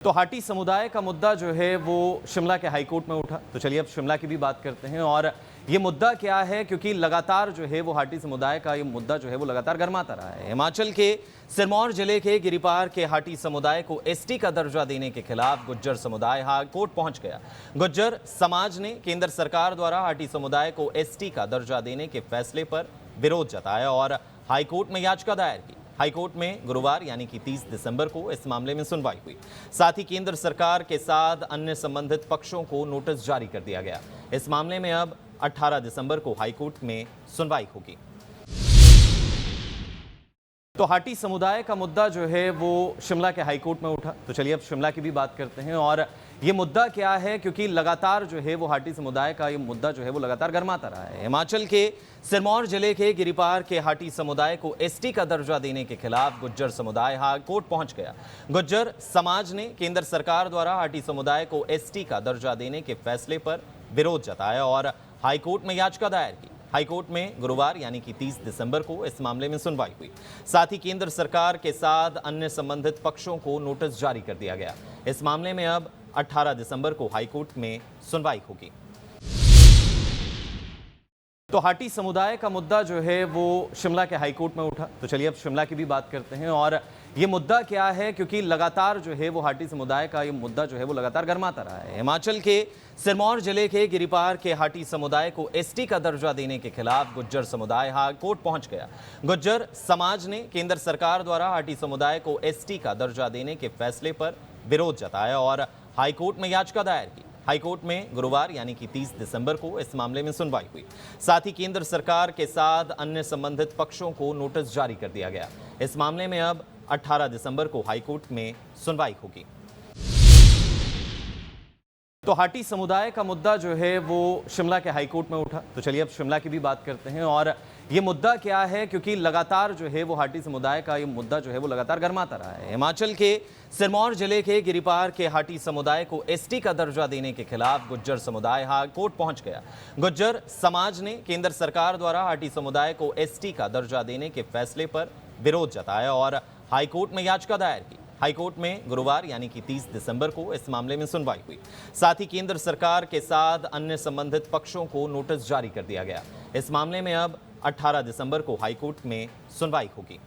तो हाटी समुदाय का मुद्दा जो है वो शिमला के हाईकोर्ट में उठा। तो चलिए अब शिमला की भी बात करते हैं। और ये मुद्दा क्या है, क्योंकि लगातार जो है वो हाटी समुदाय का ये मुद्दा जो है वो लगातार गर्माता रहा है। हिमाचल के सिरमौर जिले के गिरिपार के हाटी समुदाय को एसटी का दर्जा देने के खिलाफ गुज्जर समुदाय हाईकोर्ट पहुंच गया। गुज्जर समाज ने केंद्र सरकार द्वारा हाटी समुदाय को एसटी का दर्जा देने के फैसले पर विरोध जताया और हाईकोर्ट में याचिका दायर की। हाईकोर्ट में गुरुवार यानी कि 30 दिसंबर को इस मामले में सुनवाई हुई। साथ ही केंद्र सरकार के साथ अन्य संबंधित पक्षों को नोटिस जारी कर दिया गया। इस मामले में अब 18 दिसंबर को हाईकोर्ट में सुनवाई होगी। तो हाटी समुदाय का मुद्दा जो है वो शिमला के हाईकोर्ट में उठा। तो चलिए अब शिमला की भी बात करते हैं। और ये मुद्दा क्या है, क्योंकि लगातार जो है वो हाटी समुदाय का ये मुद्दा जो है वो लगातार गर्माता रहा है। हिमाचल के सिरमौर जिले के गिरिपार के हाटी समुदाय को एसटी का दर्जा देने के खिलाफ गुज्जर समुदाय हाईकोर्ट पहुंच गया। गुज्जर समाज ने केंद्र सरकार द्वारा हाटी समुदाय को एसटी का दर्जा देने के फैसले पर विरोध जताया और हाईकोर्ट में याचिका दायर की। हाईकोर्ट में गुरुवार यानी कि 30 दिसंबर को इस मामले में सुनवाई हुई। साथ ही केंद्र सरकार के साथ अन्य संबंधित पक्षों को नोटिस जारी कर दिया गया। इस मामले में अब 18 दिसंबर को हाईकोर्ट में सुनवाई होगी। तो हाटी समुदाय का मुद्दा जो है वो शिमला के हाईकोर्ट में उठा। तो चलिए अब शिमला की भी बात करते हैं। और ये मुद्दा क्या है, क्योंकि लगातार जो है वो हाटी समुदाय का ये मुद्दा जो है वो लगातार गर्माता रहा है। हिमाचल के सिरमौर जिले के गिरिपार के हाटी समुदाय को एसटी का दर्जा देने के खिलाफ गुज्जर समुदाय हाईकोर्ट पहुंच गया। गुज्जर समाज ने केंद्र सरकार द्वारा हाटी समुदाय को एसटी का दर्जा देने के फैसले पर विरोध जताया और हाईकोर्ट में याचिका दायर की। हाईकोर्ट में गुरुवार यानी कि 30 दिसंबर को इस मामले में सुनवाई हुई। साथ ही केंद्र सरकार के साथ अन्य संबंधित पक्षों को नोटिस जारी कर दिया गया। इस मामले में अब 18 दिसंबर को हाईकोर्ट में सुनवाई होगी। तो हाटी समुदाय का मुद्दा जो है वो शिमला के हाईकोर्ट में उठा। तो चलिए अब शिमला की भी बात करते हैं। और ये मुद्दा क्या है, क्योंकि लगातार जो है वो हाटी समुदाय का ये मुद्दा जो है वो लगातार गर्माता रहा है। हिमाचल के सिरमौर जिले के गिरिपार के हाटी समुदाय को एसटी का दर्जा देने के खिलाफ गुज्जर समुदाय हाईकोर्ट पहुंच गया। गुज्जर समाज ने केंद्र सरकार द्वारा हाटी समुदाय को एसटी का दर्जा देने के फैसले पर विरोध जताया और हाईकोर्ट में याचिका दायर की। हाईकोर्ट में गुरुवार यानी कि 30 दिसंबर को इस मामले में सुनवाई हुई। साथ ही केंद्र सरकार के साथ अन्य संबंधित पक्षों को नोटिस जारी कर दिया गया। इस मामले में अब 18 दिसंबर को हाईकोर्ट में सुनवाई होगी।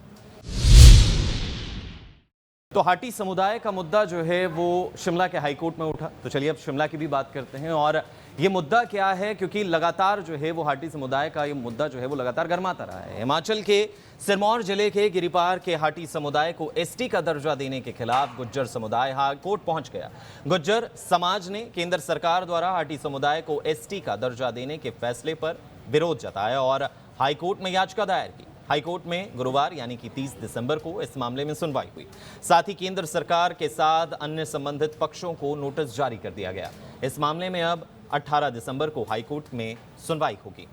तो हाटी समुदाय का मुद्दा जो है वो शिमला के हाईकोर्ट में उठा। तो चलिए अब शिमला की भी बात करते हैं। और ये मुद्दा क्या है, क्योंकि लगातार जो है वो हाटी समुदाय का ये मुद्दा जो है वो लगातार गर्माता रहा है। हिमाचल के सिरमौर जिले के गिरिपार के हाटी समुदाय को एसटी का दर्जा देने के खिलाफ गुज्जर समुदाय हाईकोर्ट पहुंच गया। गुज्जर समाज ने केंद्र सरकार द्वारा हाटी समुदाय को एसटी का दर्जा देने के फैसले पर विरोध जताया और हाईकोर्ट में याचिका दायर की। हाईकोर्ट में गुरुवार यानी कि 30 दिसंबर को इस मामले में सुनवाई हुई। साथ ही केंद्र सरकार के साथ अन्य संबंधित पक्षों को नोटिस जारी कर दिया गया। इस मामले में अब 18 दिसंबर को हाईकोर्ट में सुनवाई होगी।